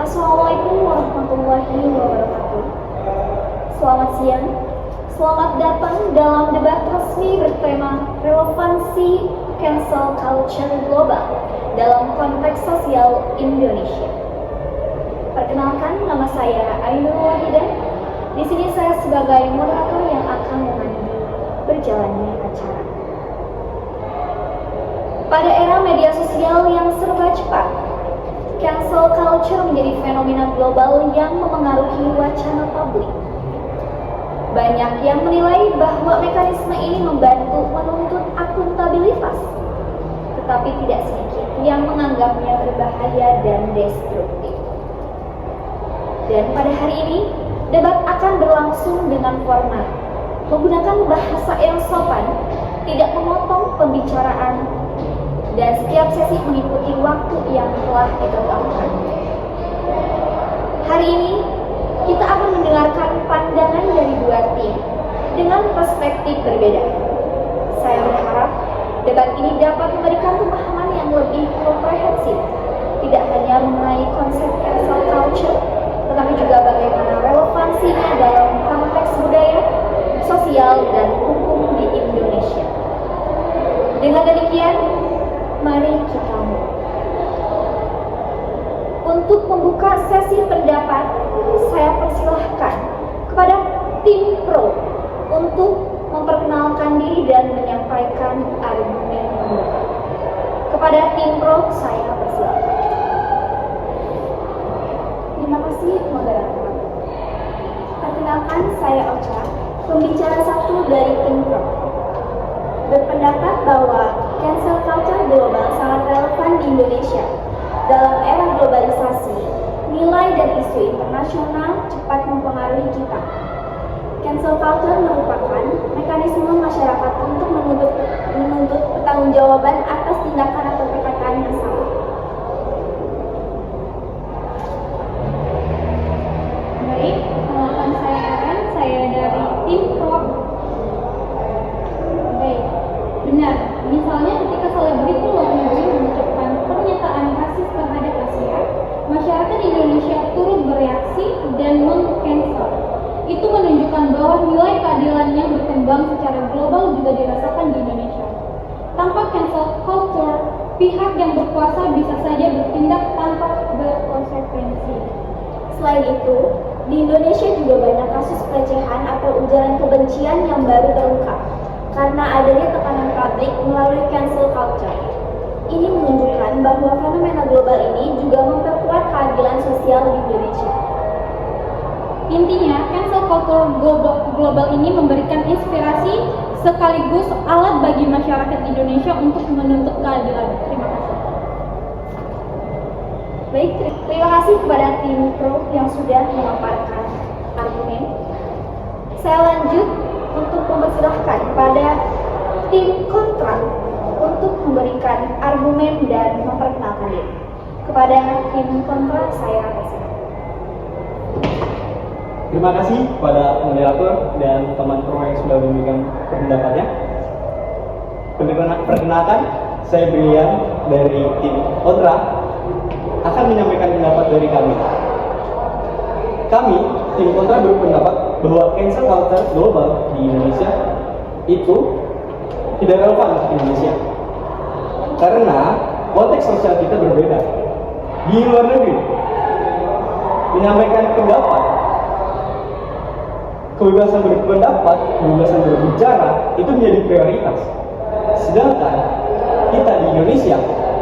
Assalamualaikum warahmatullahi wabarakatuh. Selamat siang. Selamat datang dalam debat resmi bertema relevansi cancel culture global dalam konteks sosial Indonesia. Perkenalkan, nama saya Ainul Wahidah. Di sini saya sebagai moderator yang akan memandu berjalannya acara. Pada era media sosial yang serba cepat, cancel culture menjadi fenomena global yang memengaruhi wacana publik. Banyak yang menilai bahwa mekanisme ini membantu menuntut akuntabilitas, tetapi tidak sedikit yang menganggapnya berbahaya dan destruktif. Dan pada hari ini, debat akan berlangsung dengan format menggunakan bahasa yang sopan, tidak memotong pembicaraan, dan setiap sesi mengikuti waktu yang telah ditetapkan. Hari ini, kita akan mendengarkan pandangan dari dua tim dengan perspektif berbeda. Saya berharap debat ini dapat memberikan pemahaman yang lebih komprehensif, tidak hanya mengenai konsep cancel culture, tetapi juga bagaimana relevansinya dalam konteks budaya, sosial, dan hukum di Indonesia. Dengan demikian, mari kita mulai. Untuk membuka sesi pendapat, saya persilahkan kepada tim pro untuk memperkenalkan diri dan menyampaikan argumen mereka. Kepada tim pro, saya persilahkan. Terima kasih, moderator. Perkenalkan, saya Ocha, pembicara satu dari tim pro. Berpendapat bahwa cancel culture global sangat relevan di Indonesia. Dalam era globalisasi, nilai dan isu internasional cepat mempengaruhi kita. Cancel culture merupakan mekanisme masyarakat untuk menuntut pertanggungjawaban atas tindakan atau perkataan yang salah. Baik, perkenalkan saya Aaron, saya dari tim pro. Baik, benar. Misalnya ketika selebriti luar negeri mengucapkan pernyataan rasis terhadap Asia, masyarakat Indonesia turut bereaksi dan meng-cancel. Itu menunjukkan bahwa nilai keadilan yang berkembang secara global juga dirasakan di Indonesia. Tanpa cancel culture, pihak yang berkuasa bisa saja bertindak tanpa berkonsekuensi. Selain itu, di Indonesia juga banyak kasus pelecehan atau ujaran kebencian yang baru terungkap karena adanya tekanan publik melalui cancel culture. Ini menunjukkan bahwa fenomena global ini juga memperkuat keadilan sosial di Indonesia. Intinya, cancel culture global ini memberikan inspirasi sekaligus alat bagi masyarakat Indonesia untuk menuntut keadilan. Terima kasih. Baik, terima kasih kepada tim pro yang sudah memaparkan argumen. Saya lanjut untuk mempersilahkan kepada tim kontra untuk memberikan argumen dan memperkenalkan diri. Kepada tim kontra, saya persilakan. Terima kasih kepada moderator dan teman pro yang sudah memberikan pendapatnya. Perkenalkan, saya Brilian dari tim kontra akan menyampaikan pendapat dari kami. Kami, tim kontra berpendapat bahwa cancel culture global di Indonesia itu tidak relevan untuk Indonesia. Karena konteks sosial kita berbeda. Di luar negeri, menyampaikan pendapat, kebebasan berpendapat, kebebasan berbicara itu menjadi prioritas. Sedangkan kita di Indonesia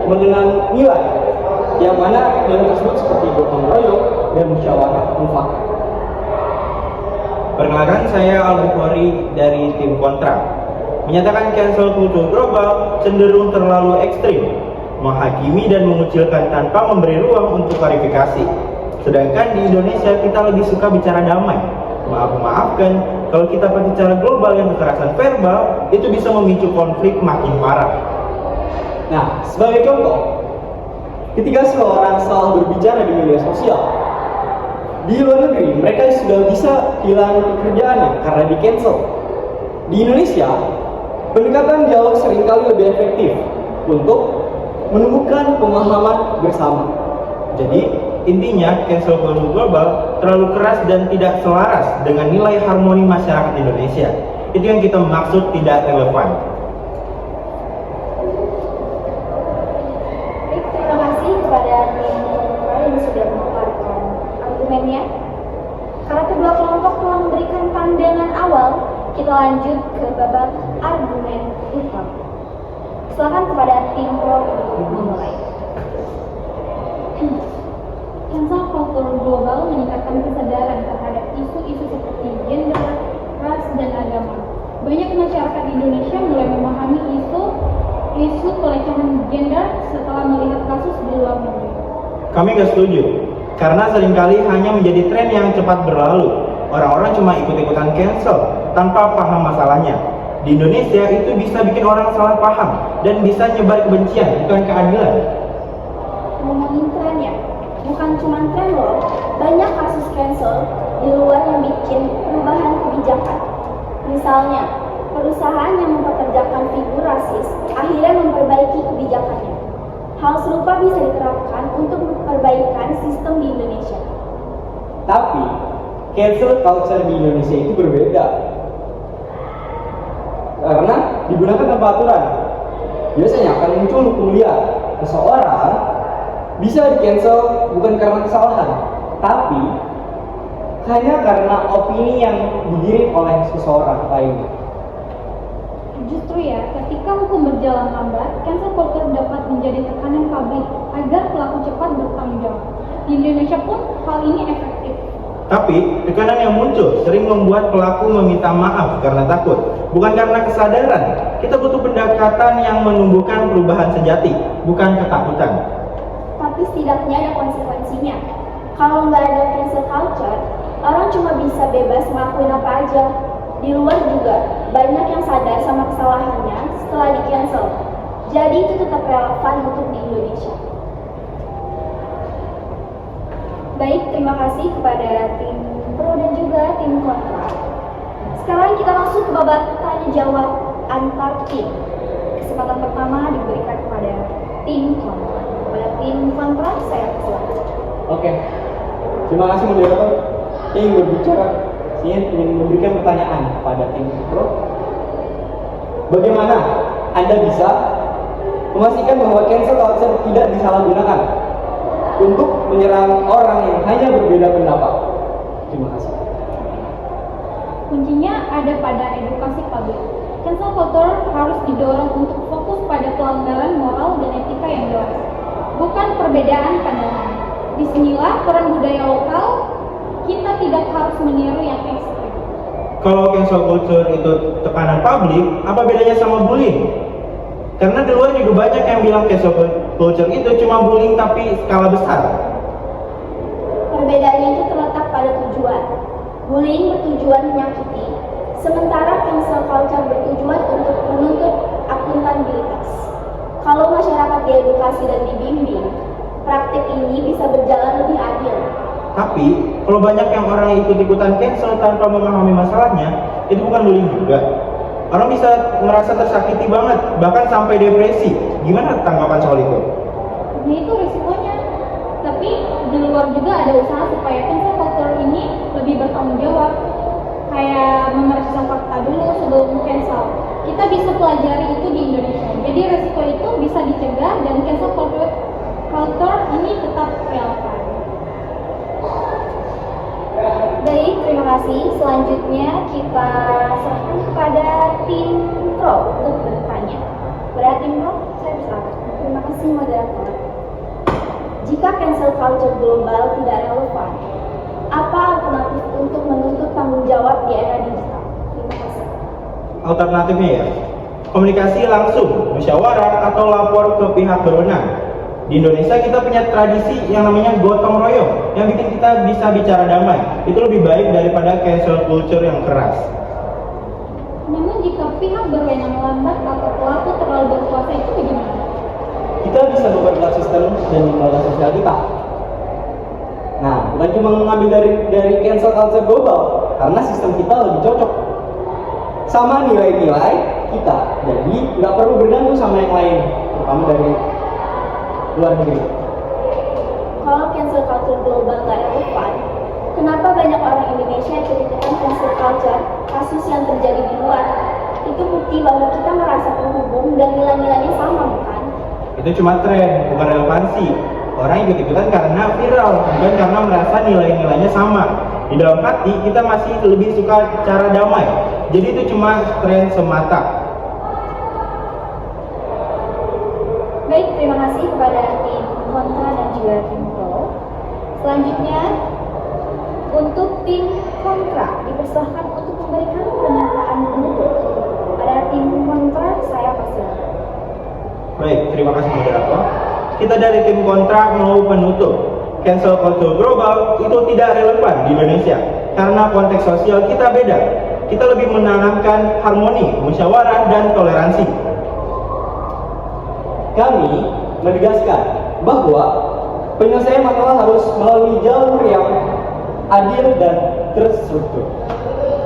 mengenal nilai yang mana nilai tersebut seperti gotong royong dan musyawarah mufakat. Perkenalkan, saya Al-Bukhari dari tim kontra. Menyatakan cancel culture global cenderung terlalu ekstrim, menghakimi dan mengucilkan tanpa memberi ruang untuk klarifikasi. Sedangkan di Indonesia kita lebih suka bicara damai. Maafkan, kalau kita pakai cara global yang kekerasan verbal, itu bisa memicu konflik makin parah. Nah, sebagai contoh, ketika seorang salah berbicara di media sosial, di luar negeri mereka sudah bisa hilang pekerjaannya karena di cancel. Di Indonesia, pendekatan dialog seringkali lebih efektif untuk menumbuhkan pemahaman bersama. Jadi, Intinya, cancel culture global terlalu keras dan tidak selaras dengan nilai harmoni masyarakat Indonesia. Itu yang kita maksud tidak relevan. Baik, terima kasih kepada tim yang sudah memaparkan argumennya. Karena kedua kelompok telah memberikan pandangan awal, kita lanjut ke babak argumen utama. Silakan kepada tim pro untuk memulai. Cancel culture global meningkatkan kesadaran terhadap isu-isu seperti gender, ras, dan agama. Banyak masyarakat Indonesia mulai memahami isu pelecehan gender setelah melihat kasus di luar negeri. Kami nggak setuju, karena seringkali hanya menjadi tren yang cepat berlalu. Orang-orang cuma ikut-ikutan cancel tanpa paham masalahnya. Di Indonesia itu bisa bikin orang salah paham dan bisa nyebar kebencian, bukan keadilan. Ngomongin tren ya, bukan cuma tren loh. Banyak kasus cancel di luar yang bikin perubahan kebijakan. Misalnya, perusahaan yang mempekerjakan figur rasis akhirnya memperbaiki kebijakannya. Hal serupa bisa diterapkan untuk perbaikan sistem di Indonesia. Tapi cancel culture di Indonesia itu berbeda karena digunakan tanpa aturan. Biasanya akan muncul hukum liar. Seseorang bisa di-cancel bukan karena kesalahan, tapi hanya karena opini yang digiring oleh seseorang lainnya. Justru ya, ketika hukum berjalan lambat, cancel culture dapat menjadi tekanan publik agar pelaku cepat bertanggung jawab. Di Indonesia pun hal ini efektif. Tapi, tekanan yang muncul sering membuat pelaku meminta maaf karena takut, bukan karena kesadaran. Kita butuh pendekatan yang menumbuhkan perubahan sejati, bukan ketakutan. Tapi setidaknya ada konsekuensinya. Kalau nggak ada cancel culture, orang cuma bisa bebas ngelakuin apa aja. Di luar juga banyak yang sadar sama kesalahannya setelah di-cancel. Jadi itu tetap relevan untuk di Indonesia. Baik, terima kasih kepada tim pro dan juga tim kontra. Sekarang kita masuk ke babak tanya jawab antar tim. Kesempatan pertama diberikan kepada tim kontra. Kepada tim kontra, saya persilakan. Oke, terima kasih moderator. Saya ingin berbicara, saya ingin memberikan pertanyaan pada tim pro. Bagaimana Anda bisa memastikan bahwa cancel culture tidak disalahgunakan untuk menyerang orang yang hanya berbeda pendapat? Terima kasih. Kuncinya ada pada edukasi publik. Cancel culture harus didorong untuk fokus pada pelanggaran moral dan etika yang jelas, bukan perbedaan pandangan. Disinilah peran budaya lokal, kita tidak harus meniru yang ekstrim. Kalau cancel culture itu tekanan publik, apa bedanya sama bullying? Karena di luar juga banyak yang bilang cancel culture itu cuma bullying tapi skala besar. Perbedaannya itu terletak pada tujuan. Bullying bertujuan menyakiti, sementara cancel culture bertujuan untuk menuntut akuntabilitas. Kalau masyarakat diedukasi dan dibimbing, praktik ini bisa berjalan lebih adil. Tapi, kalau banyak yang orang ikut-ikutan cancel tanpa memahami masalahnya, itu bukan bullying juga. Orang bisa merasa tersakiti banget, bahkan sampai depresi. Gimana tanggapan soal itu? Nah itu risikonya. Tapi di luar juga ada usaha supaya cancel culture ini lebih bertanggung jawab. Kayak memeriksa fakta dulu sebelum cancel. Kita bisa pelajari itu di Indonesia. Jadi risiko itu bisa dicegah dan cancel culture ini tetap relevan. Baik, terima kasih. Selanjutnya kita serahkan kepada tim pro untuk bertanya. Kepada tim pro, saya persilakan. Terima kasih moderator. Jika cancel culture global tidak relevan, apa alternatif untuk menuntut tanggung jawab di era digital? Terima kasih. Alternatifnya ya, komunikasi langsung, musyawarah, atau lapor ke pihak berwenang. Di Indonesia kita punya tradisi yang namanya gotong royong yang bikin kita bisa bicara damai. Itu lebih baik daripada cancel culture yang keras. Namun jika pihak berwenang lambat atau pelaku terlalu berkuasa itu bagaimana? Kita bisa memperkuat sistem dan lembaga sosial kita. Nah, bukan cuma mengambil dari cancel culture global, karena sistem kita lebih cocok sama nilai-nilai kita. Jadi nggak perlu bergantung sama yang lain, terutama dari luar negeri. Kalau cancel culture global nggak relevan, kenapa banyak orang Indonesia ceritakan cancel culture, kasus yang terjadi di luar? Itu bukti bahwa kita merasa terhubung dan nilai-nilainya sama, bukan? Itu cuma tren, bukan relevansi. Orang ikut-ikutan karena viral, bukan karena merasa nilai-nilainya sama. Di dalam hati kita masih lebih suka cara damai. Jadi itu cuma tren semata. Baik, terima kasih kepada tim kontra dan juga tim pro. Selanjutnya, untuk tim kontra dipersilahkan untuk memberikan pernyataan penutup. Pada tim kontra, saya persilakan. Baik, terima kasih moderator. Kita dari tim kontra mau penutup. Cancel culture global itu tidak relevan di Indonesia karena konteks sosial kita beda. Kita lebih menanamkan harmoni, musyawarah, dan toleransi. Kami menegaskan bahwa penyelesaian masalah harus melalui jalur yang adil dan terstruktur.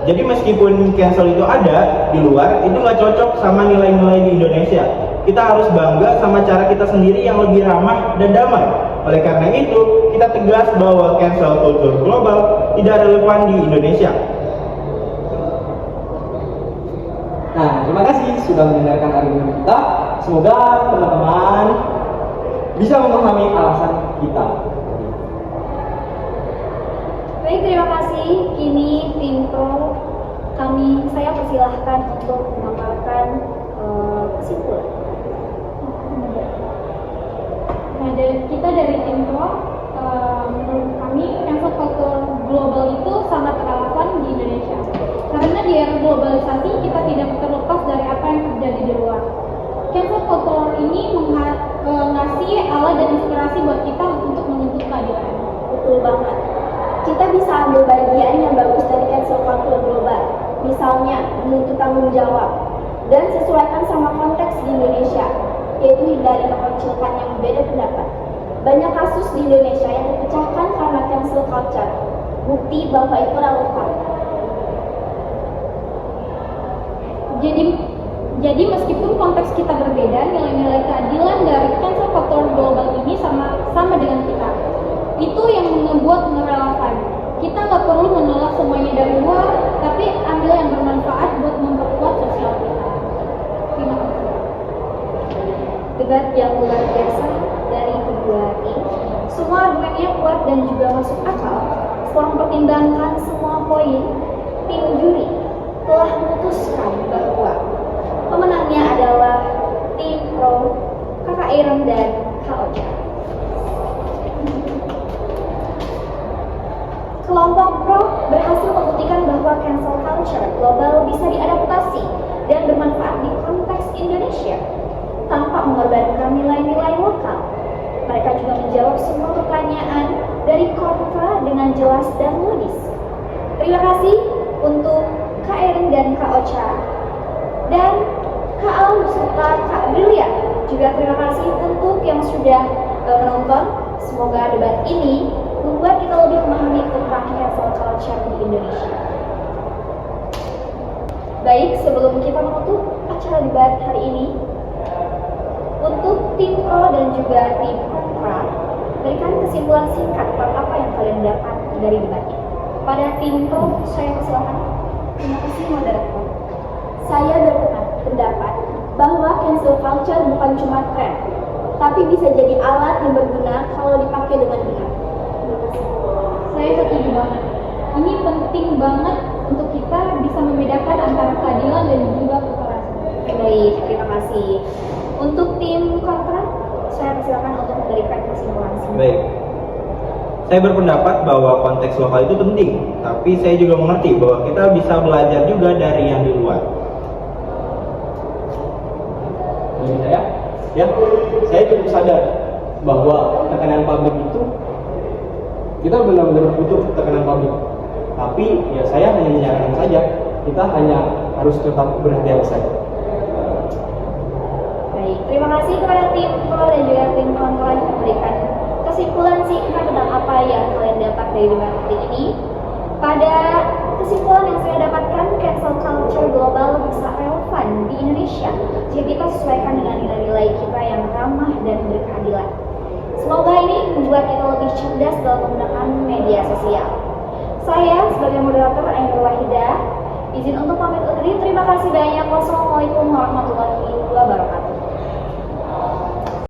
Jadi meskipun cancel itu ada di luar, itu nggak cocok sama nilai-nilai di Indonesia. Kita harus bangga sama cara kita sendiri yang lebih ramah dan damai. Oleh karena itu, kita tegas bahwa cancel culture global tidak relevan di Indonesia. Nah, terima kasih sudah mendengarkan argumen kita. Semoga teman-teman bisa memahami alasan kita. Baik, terima kasih. Kini tim pro saya persilahkan untuk memaparkan kesimpulan. Nah, kita dari tim pro, menurut kami cancel culture global itu sangat relevan di Indonesia. Karena di era globalisasi kita tidak terlepas dari apa yang terjadi di luar. Cancel culture ini ngasih alat dan inspirasi buat kita untuk menuntut keadilan. Betul banget. Kita bisa ambil bagian yang bagus dari cancel culture global. Misalnya, menuntut tanggung jawab. Dan sesuaikan sama konteks di Indonesia, yaitu hindari mengecilkan yang berbeda pendapat. Banyak kasus di Indonesia yang dipecahkan karena cancel culture. Bukti bahwa itu relevan. Jadi meskipun konteks kita berbeda, nilai-nilai keadilan dari cancel culture global ini sama dengan kita. Itu yang membuat relevan. Kita nggak perlu menolak semuanya dari luar, tapi ambil yang bermanfaat buat memperkuat sosial kita. Terima kasih. Debat yang luar biasa dari kedua tim. Semua argumennya kuat dan juga masuk akal. Setelah mempertimbangkan semua poin, tim juri telah memutuskan bahwa pemenangnya adalah tim pro, Kakak Ireng dan Kak Ocha. Kelompok pro berhasil membuktikan bahwa cancel culture global bisa diadaptasi dan bermanfaat di konteks Indonesia tanpa mengorbankan nilai-nilai lokal. Mereka juga menjawab semua pertanyaan dari kontra dengan jelas dan logis. Terima kasih untuk Kak Erin dan Kak Ocha dan Kak Al serta Kak Brilian. Juga terima kasih untuk yang sudah menonton. Semoga debat ini membuat kita lebih memahami tentang cancel culture di Indonesia. Baik, sebelum kita menutup acara debat hari ini, untuk tim pro dan juga tim kontra, berikan kesimpulan singkat tentang apa yang kalian dapat dari debat ini. Pada tim pro, saya persilakan. Terima kasih moderator. Saya berpendapat bahwa cancel culture bukan cuma tren, tapi bisa jadi alat yang berguna kalau dipakai dengan benar. Saya setuju banget. Ini penting banget untuk kita bisa membedakan antara keadilan dan juga kekerasan. Baik, terima kasih. Untuk tim kontra, saya persilakan untuk memberikan kesimpulan singkat. Baik. Saya berpendapat bahwa konteks lokal itu penting, tapi saya juga mengerti bahwa kita bisa belajar juga dari yang di luar. Bagi saya cukup sadar bahwa tekanan publik itu kita benar-benar butuh tekanan publik. Tapi ya saya hanya menyarankan saja, kita hanya harus tetap berhati-hati saja. Baik, terima kasih kepada tim pro dan juga tim kontra yang memberikan kesimpulan singkat tentang apa yang kalian dapat dari debat ini. Pada kesimpulan yang saya dapatkan, cancel culture global bisa relevan di Indonesia jika kita sesuaikan dengan nilai-nilai kita yang ramah dan berkeadilan. Semoga ini membuat kita lebih cerdas dalam menggunakan media sosial. Saya sebagai moderator Ainul Wahidah, izin untuk pamit undur diri. Terima kasih banyak. Wassalamualaikum warahmatullahi